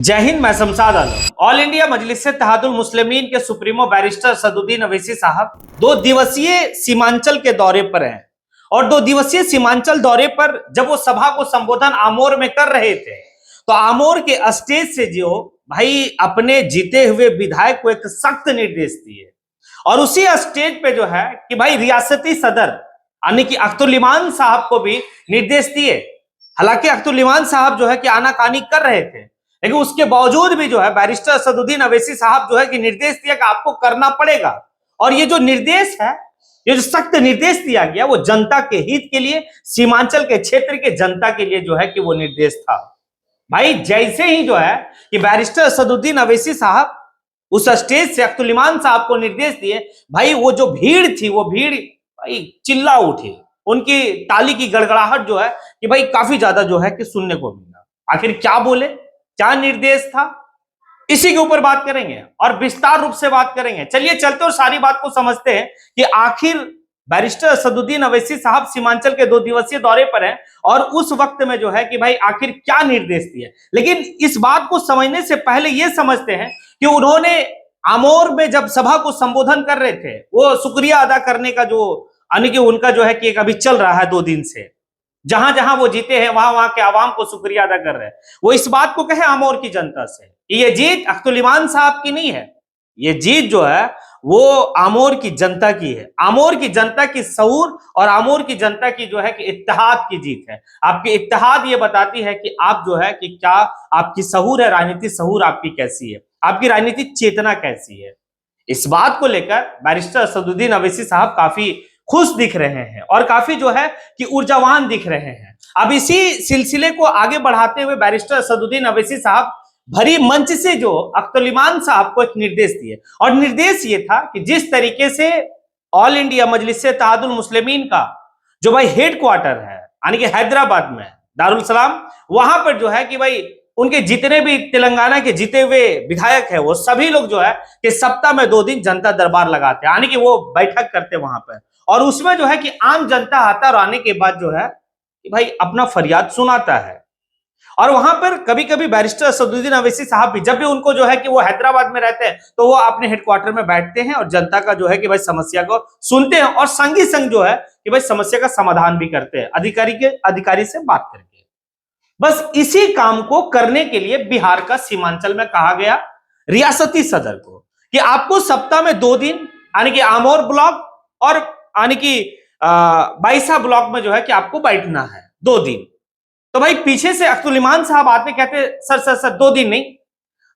जय हिंद। मैं शमशाद आलम। All India मजलिस इत्तेहादुल मुस्लिमीन के सुप्रीमो बैरिस्टर सदुद्दीन अवैसी साहब 2 दिवसीय सीमांचल के दौरे पर हैं और 2 दिवसीय सीमांचल दौरे पर जब वो सभा को संबोधन आमोर में कर रहे थे तो आमोर के स्टेज से जो भाई अपने जीते हुए विधायक को एक सख्त निर्देश दिए और उसी स्टेज पे जो है कि भाई रियासती सदर यानी कि अख्तुल इमान साहब को भी निर्देश दिए। हालांकि अख्तुल इमान साहब जो है कि आनाकानी कर रहे थे, लेकिन उसके बावजूद भी जो है बैरिस्टर सदुद्दीन अवैसी साहब जो है कि निर्देश दिया कि आपको करना पड़ेगा। और ये जो निर्देश है, ये जो सख्त निर्देश दिया गया वो जनता के हित के लिए, सीमांचल के क्षेत्र के जनता के लिए जो है कि वो निर्देश था। भाई जैसे ही जो है कि बैरिस्टर सदुद्दीन अवैसी साहब उस स्टेज से अख्तुल इमान साहब को निर्देश दिए, भाई वो जो भीड़ थी वो भीड़ भाई चिल्ला उठी। उनकी ताली की गड़गड़ाहट जो है कि भाई काफी ज्यादा जो है कि सुनने को मिला। आखिर क्या बोले, क्या निर्देश था, इसी के ऊपर बात करेंगे और विस्तार रूप से बात करेंगे। चलिए चलते और सारी बात को समझते हैं कि आखिर बैरिस्टर सदुद्दीन अवैसी साहब सीमांचल के 2 दिवसीय दौरे पर हैं और उस वक्त में जो है कि भाई आखिर क्या निर्देश दिए। लेकिन इस बात को समझने से पहले यह समझते हैं कि उन्होंने आमोर में जब सभा को संबोधन कर रहे थे, वो शुक्रिया अदा करने का जो यानी कि उनका जो है कि एक अभी चल रहा है 2 दिन से, जहां जहां वो जीते हैं वहां वहां के आवाम को शुक्रिया अदा कर रहे हैं। वो इस बात को कहे आमोर की जनता से, ये जीत अख्तुल इमान साहब की नहीं है, ये जीत जो है वो आमोर की जनता की है। आमोर की जनता की शऊर और आमोर की जनता की जो है कि इत्तेहाद की जीत है। आपकी इत्तेहाद ये बताती है कि आप जो है कि क्या आपकी शऊर है, राजनीतिक शऊर आपकी कैसी है, आपकी राजनीतिक चेतना कैसी है। इस बात को लेकर बैरिस्टर सदुद्दीन अवैसी साहब काफी खुश दिख रहे हैं और काफी जो है कि ऊर्जावान दिख रहे हैं। अब इसी सिलसिले को आगे बढ़ाते हुए बैरिस्टर सदुद्दीन अवैसी साहब भरी मंच से जो अख्तुल इमान साहब को एक निर्देश दिए और निर्देश ये था कि जिस तरीके से ऑल इंडिया मजलिस इत्तेहादुल मुस्लिमीन का जो भाई हेडक्वार्टर है यानी कि हैदराबाद में दारुल सलाम, वहां पर जो है कि भाई उनके जितने भी तेलंगाना के जीते हुए विधायक है वो सभी लोग जो है कि सप्ताह में 2 दिन जनता दरबार लगाते हैं, यानी कि वो बैठक करते वहां पर और उसमें जो है कि आम जनता आता और आने के बाद जो है कि भाई अपना फरियाद सुनाता है। और वहां पर कभी कभी बैरिस्टर सदुद्दीन अवैसी साहब भी जब भी उनको जो है कि वो हैदराबाद में रहते हैं तो वो अपने हेडक्वार्टर में बैठते हैं और जनता का जो है कि भाई समस्या को सुनते हैं और संग ही संग जो है कि भाई समस्या का समाधान भी करते हैं अधिकारी से बात करके। बस इसी काम को करने के लिए बिहार का सीमांचल में कहा गया रियासती सदर को कि आपको सप्ताह में 2 दिन यानी कि आमोर ब्लॉक और यानी कि बाइसा ब्लॉक में जो है कि आपको बैठना है 2 दिन। तो भाई पीछे से अख्तुल इमान साहब आते कहते सर 2 दिन नहीं,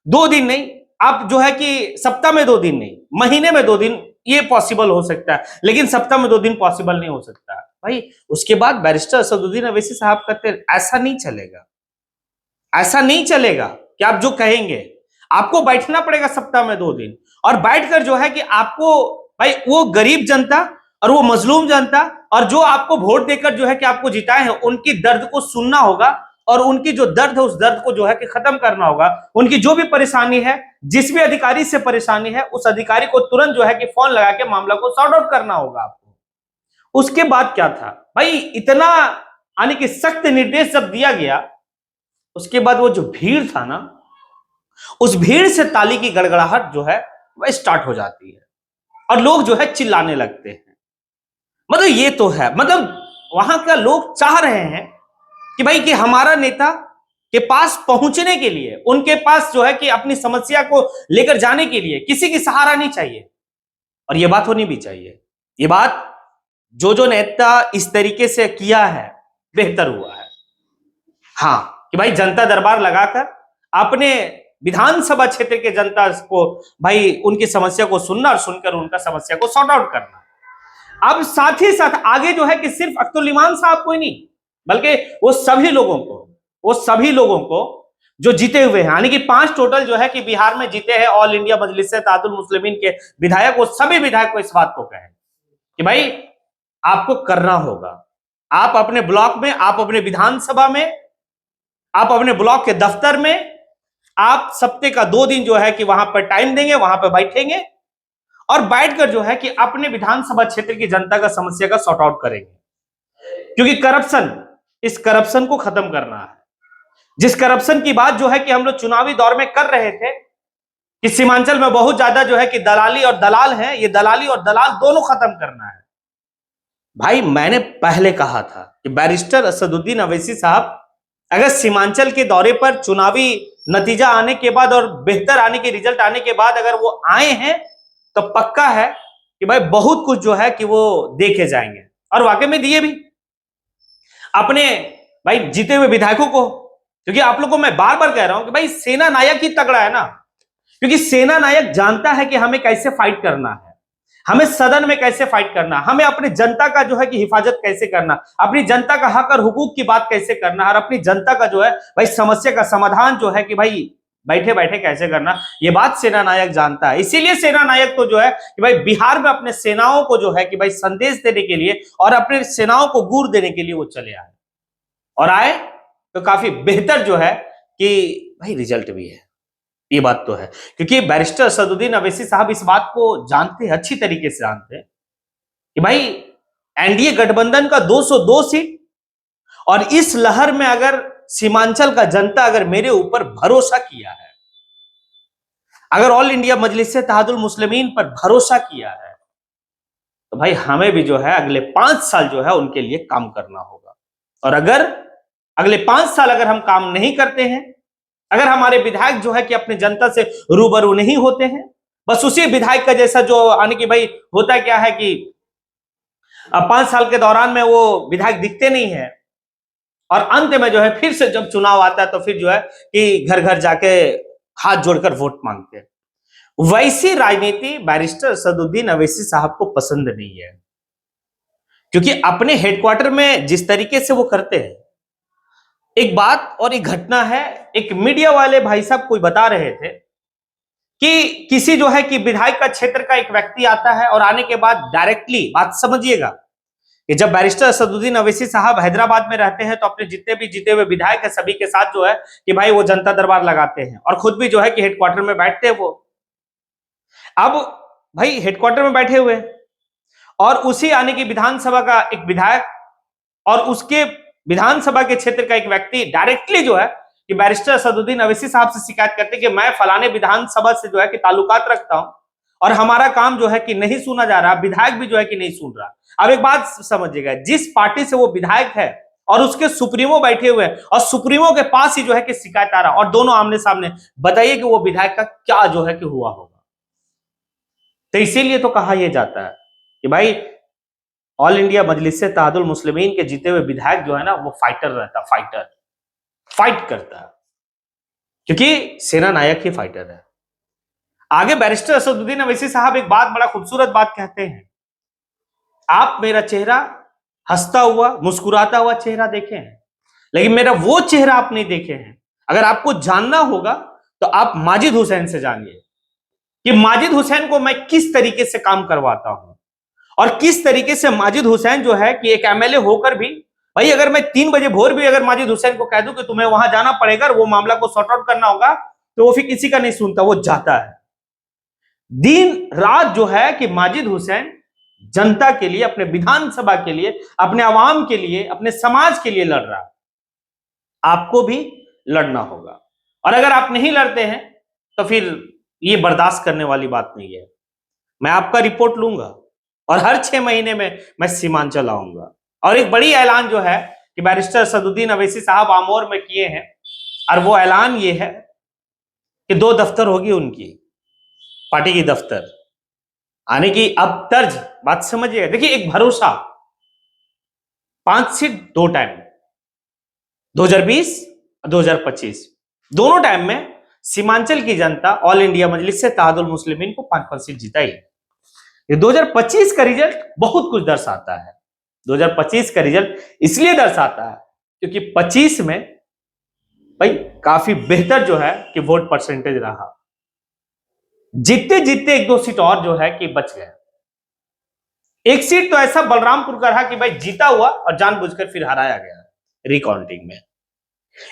2 दिन नहीं, आप जो है कि सप्ताह में 2 दिन नहीं, महीने में 2 दिन ये पॉसिबल हो सकता है, लेकिन सप्ताह में 2 दिन पॉसिबल नहीं हो सकता। भाई उसके बाद बैरिस्टर सदुद्दीन अवैसी साहब कहते ऐसा नहीं चलेगा, ऐसा नहीं चलेगा कि आप जो कहेंगे आपको बैठना पड़ेगा सप्ताह में 2 दिन और बैठकर जो है कि आपको भाई वो गरीब जनता और वो मजलूम जनता और जो आपको वोट देकर जो है कि आपको जिताए हैं उनकी दर्द को सुनना होगा और उनकी जो दर्द है उस दर्द को जो है कि खत्म करना होगा। उनकी जो भी परेशानी है, जिस भी अधिकारी से परेशानी है, उस अधिकारी को तुरंत जो है कि फोन लगा के मामला को सॉर्ट आउट करना होगा आपको। उसके बाद क्या था भाई, इतना यानी कि सख्त निर्देश जब दिया गया उसके बाद वो जो भीड़ था ना, उस भीड़ से ताली की गड़गड़ाहट जो है वह स्टार्ट हो जाती है और लोग जो है चिल्लाने लगते हैं। मतलब ये तो है, मतलब वहां का लोग चाह रहे हैं कि भाई कि हमारा नेता के पास पहुंचने के लिए, उनके पास जो है कि अपनी समस्या को लेकर जाने के लिए किसी की सहारा नहीं चाहिए और ये बात होनी भी चाहिए। ये बात जो नेता इस तरीके से किया है बेहतर हुआ है। हाँ कि भाई जनता दरबार लगाकर अपने विधानसभा क्षेत्र के जनता को भाई उनकी समस्या को सुनना और सुनकर उनका समस्या को सॉर्ट आउट करना। अब साथ ही साथ आगे जो है कि सिर्फ अख्तुल इमान साहब को ही नहीं बल्कि वो सभी लोगों को जो जीते हुए हैं, यानी कि 5 टोटल जो है कि बिहार में जीते हैं ऑल इंडिया मजलिस इत्तेहादुल मुस्लिमीन के विधायक, वो सभी विधायक को इस बात को कहें कि भाई आपको करना होगा। आप अपने ब्लॉक में, आप अपने विधानसभा में, आप अपने ब्लॉक के दफ्तर में आप सप्ताह का 2 दिन जो है कि वहां पर टाइम देंगे, वहां पर बैठेंगे और बैठकर जो है कि अपने विधानसभा क्षेत्र की जनता का समस्या का सॉर्ट आउट करेंगे। क्योंकि इस करप्शन को खत्म करना है। जिस करप्शन की बात जो है कि हम लोग चुनावी दौर में कर रहे थे कि सीमांचल में बहुत ज्यादा जो है कि दलाली और दलाल हैं, ये दलाली और दलाल दोनों खत्म करना है। भाई मैंने पहले कहा था कि बैरिस्टर असदुद्दीन अवैसी साहब अगर सीमांचल के दौरे पर चुनावी नतीजा आने के बाद और बेहतर आने के रिजल्ट आने के बाद अगर वो आए हैं तो पक्का है कि भाई बहुत कुछ जो है कि वो देखे जाएंगे, और वाकई में दिए भी अपने भाई जीते हुए विधायकों को। क्योंकि आप लोगों को मैं बार बार कह रहा हूं कि भाई सेना नायक ही तगड़ा है ना, क्योंकि सेना नायक जानता है कि हमें कैसे फाइट करना है, हमें सदन में कैसे फाइट करना, हमें अपनी जनता का जो है कि हिफाजत कैसे करना, अपनी जनता का हक और हुकूक की बात कैसे करना, और अपनी जनता का जो है भाई समस्या का समाधान जो है कि भाई बैठे बैठे कैसे करना, ये बात सेना नायक जानता है। इसीलिए सेना नायक को जो है कि भाई बिहार में अपने सेनाओं को जो है कि भाई संदेश देने के लिए और अपने सेनाओं को गुर देने के लिए वो चले आए, और आए तो काफी बेहतर जो है कि भाई रिजल्ट भी है। ये बात तो है, क्योंकि बैरिस्टर असदुद्दीन अवैसी साहब इस बात को जानते हैं, अच्छी तरीके से जानते हैं कि भाई एनडीए गठबंधन का 202 सीट, और इस लहर में अगर सीमांचल का जनता अगर मेरे ऊपर भरोसा किया है, अगर ऑल इंडिया मजलिस इत्तेहादुल मुस्लिमीन पर भरोसा किया है, तो भाई हमें भी जो है अगले 5 साल जो है उनके लिए काम करना होगा। और अगर अगले 5 साल अगर हम काम नहीं करते हैं, अगर हमारे विधायक जो है कि अपने जनता से रूबरू नहीं होते हैं, बस उसी विधायक का जैसा जो आने की भाई होता क्या है कि 5 साल के दौरान में वो विधायक दिखते नहीं है, और अंत में जो है फिर से जब चुनाव आता है तो फिर जो है कि घर घर जाके हाथ जोड़कर वोट मांगते हैं। वैसी राजनीति बैरिस्टर असदुद्दीन अवैसी साहब को पसंद नहीं है, क्योंकि अपने हेडक्वार्टर में जिस तरीके से वो करते हैं, एक बात और एक घटना है, एक मीडिया वाले भाई साहब कोई बता रहे थे कि किसी जो है कि विधायक का क्षेत्र का एक व्यक्ति आता है और आने के बाद डायरेक्टली, बात समझिएगा, कि जब बैरिस्टर असदुद्दीन अवैसी साहब हैदराबाद में रहते हैं तो अपने जितने भी जीते हुए विधायक है सभी के साथ जो है कि भाई वो जनता दरबार लगाते हैं, और खुद भी जो है कि हेडक्वार्टर में बैठते हैं वो। अब भाई हेडक्वार्टर में बैठे हुए और उसी आने की विधानसभा का एक विधायक और उसके विधानसभा के क्षेत्र का एक व्यक्ति डायरेक्टली जो है कि बैरिस्टर असदुद्दीन अवैसी साहब से शिकायत करते कि मैं फलाने विधानसभा से जो है कि ताल्लुकात रखता हूं और हमारा काम जो है कि नहीं सुना जा रहा, विधायक भी जो है कि नहीं सुन रहा। अब एक बात समझिएगा, जिस पार्टी से वो विधायक है और उसके सुप्रीमो बैठे हुए हैं और सुप्रीमो के पास ही जो है कि शिकायत आ रहा, और दोनों आमने सामने, बताइए कि वो विधायक का क्या जो है कि हुआ होगा। तो इसीलिए तो कहा यह जाता है कि भाई ऑल इंडिया मजलिस इत्तेहादुल मुस्लिमीन के जीते हुए विधायक जो है ना वो फाइटर रहता, फाइटर फाइट करता है, क्योंकि सेना नायक ही फाइटर है। आगे बैरिस्टर असदुद्दीन अवैसी साहब एक बात, बड़ा खूबसूरत बात कहते हैं, आप मेरा चेहरा हंसता हुआ मुस्कुराता हुआ चेहरा देखे हैं, लेकिन मेरा वो चेहरा आप नहीं देखे हैं। अगर आपको जानना होगा तो आप माजिद हुसैन से जानिए कि माजिद हुसैन को मैं किस तरीके से काम करवाता हूं, और किस तरीके से माजिद हुसैन जो है कि एक एमएलए होकर भी, भाई अगर मैं 3 बजे भोर भी अगर माजिद हुसैन को कह दूं कि तुम्हें वहां जाना पड़ेगा और वो मामला को सॉर्ट आउट करना होगा, तो वो फिर किसी का नहीं सुनता, वो जाता है। दिन रात जो है कि माजिद हुसैन जनता के लिए, अपने विधानसभा के लिए, अपने आवाम के लिए, अपने समाज के लिए लड़ रहा है। आपको भी लड़ना होगा, और अगर आप नहीं लड़ते हैं तो फिर ये बर्दाश्त करने वाली बात नहीं है। मैं आपका रिपोर्ट लूंगा और हर 6 महीने में मैं सीमांचल आऊंगा। और एक बड़ी ऐलान जो है कि बैरिस्टर असदुद्दीन अवैसी साहब आमोर में किए हैं, और वो ऐलान ये है कि 2 दफ्तर होगी उनकी पार्टी की दफ्तर आने की। अब तर्ज बात समझिए, देखिए एक भरोसा, 5 सीट 2 टाइम, 2020 और 2025 दोनों टाइम में सीमांचल की जनता ऑल इंडिया मजलिस से इत्तेहादुल मुस्लिमीन को 5-5 सीट जिताई। ये 2025 का रिजल्ट बहुत कुछ दर्शाता है। 2025 का रिजल्ट इसलिए दर्शाता है क्योंकि 25 में भाई काफी बेहतर जो है कि वोट परसेंटेज रहा, जीतते जीतते 1-2 सीट और जो है कि बच गए। एक सीट तो ऐसा बलरामपुर का रहा कि भाई जीता हुआ और जानबूझकर फिर हराया गया रिकाउंटिंग में।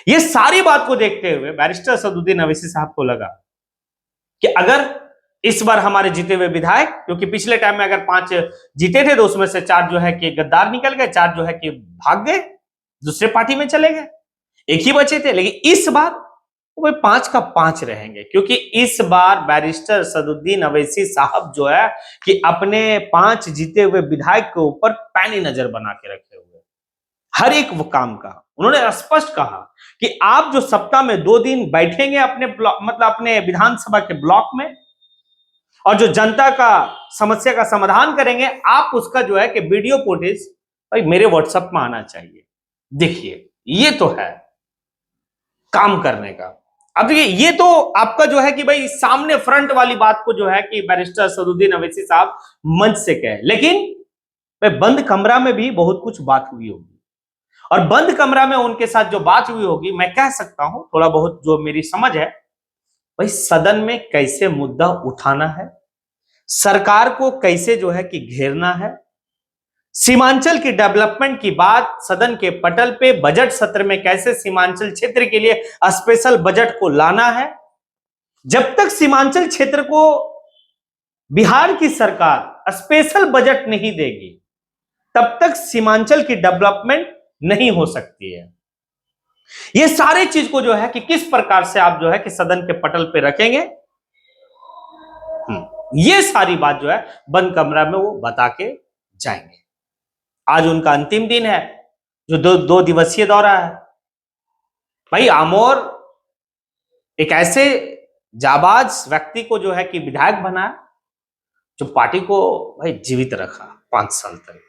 ये सारी बात को देखते हुए बैरिस्टर असदुद्दीन अवैसी साहब को लगा कि अगर इस बार हमारे जीते हुए विधायक, क्योंकि पिछले टाइम में अगर 5 जीते थे तो उसमें से 4 जो है कि गद्दार निकल गए, 4 जो है कि भाग गए, दूसरे पार्टी में चले गए। एक ही बचे थे, लेकिन इस बार वो 5 का 5 रहेंगे, क्योंकि इस बार बैरिस्टर सदुद्दीन अवैसी साहब जो है कि अपने 5 जीते हुए विधायक के ऊपर पैनी नजर बना के रखे हुए, हर एक वो काम का उन्होंने स्पष्ट कहा कि आप जो सप्ताह में 2 दिन बैठेंगे अपने ब्लॉक, मतलब अपने विधानसभा के ब्लॉक में, और जो जनता का समस्या का समाधान करेंगे, आप उसका जो है कि वीडियो फुटेज भाई मेरे व्हाट्सएप में आना चाहिए। देखिए ये तो है काम करने का। अब देखिए ये तो आपका जो है कि भाई सामने फ्रंट वाली बात को जो है कि बैरिस्टर सदुद्दीन अवैसी साहब मंच से कहे, लेकिन भाई बंद कमरा में भी बहुत कुछ बात हुई होगी, और बंद कमरा में उनके साथ जो बात हुई होगी, मैं कह सकता हूं थोड़ा बहुत जो मेरी समझ है, भाई सदन में कैसे मुद्दा उठाना है, सरकार को कैसे जो है कि घेरना है, सीमांचल की डेवलपमेंट की बात सदन के पटल पे बजट सत्र में कैसे सीमांचल क्षेत्र के लिए स्पेशल बजट को लाना है। जब तक सीमांचल क्षेत्र को बिहार की सरकार स्पेशल बजट नहीं देगी, तब तक सीमांचल की डेवलपमेंट नहीं हो सकती है। ये सारे चीज को जो है कि किस प्रकार से आप जो है कि सदन के पटल पे रखेंगे, ये सारी बात जो है बंद कमरा में वो बता के जाएंगे। आज उनका अंतिम दिन है, जो दो दिवसीय दौरा है। भाई आमोर एक ऐसे जाबाज व्यक्ति को जो है कि विधायक बनाया, जो पार्टी को भाई जीवित रखा 5 साल तक,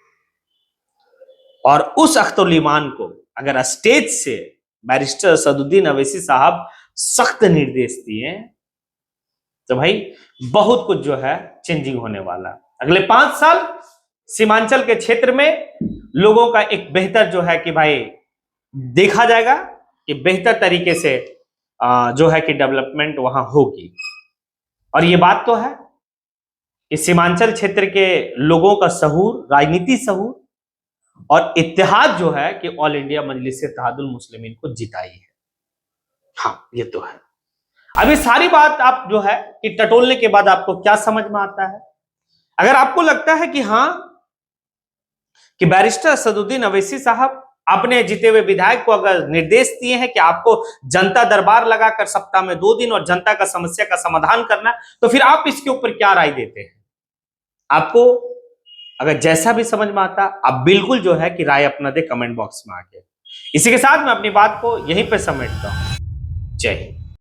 और उस अख्तरुल ईमान को अगर स्टेज से बैरिस्टर सदुद्दीन अवैसी साहब सख्त निर्देश दिए, तो भाई बहुत कुछ जो है चेंजिंग होने वाला। अगले 5 साल सीमांचल के क्षेत्र में लोगों का एक बेहतर जो है कि भाई देखा जाएगा कि बेहतर तरीके से जो है कि डेवलपमेंट वहां होगी। और ये बात तो है कि सीमांचल क्षेत्र के लोगों का सहूर, राजनीति सहूर और इत्तेहाद जो है कि ऑल इंडिया मजलिस-ए-इत्तेहादुल मुस्लिमीन को जिताई है। हाँ ये तो है। अब ये सारी बात आप जो है कि टटोलने के बाद आपको क्या समझ में आता है? अगर आपको लगता है कि हाँ कि बैरिस्टर सदुद्दीन अवैसी साहब अपने जीते हुए विधायक को अगर निर्देश दिए हैं कि आपको जनता दरबार लगाकर सप्ताह में 2 दिन और जनता का समस्या का समाधान करना, तो फिर आप इसके ऊपर क्या राय देते हैं? आपको अगर जैसा भी समझ में आता, आप बिल्कुल जो है कि राय अपना दे कमेंट बॉक्स में आके। इसी के साथ मैं अपनी बात को यहीं पे समेटता हूं। जय हिंद।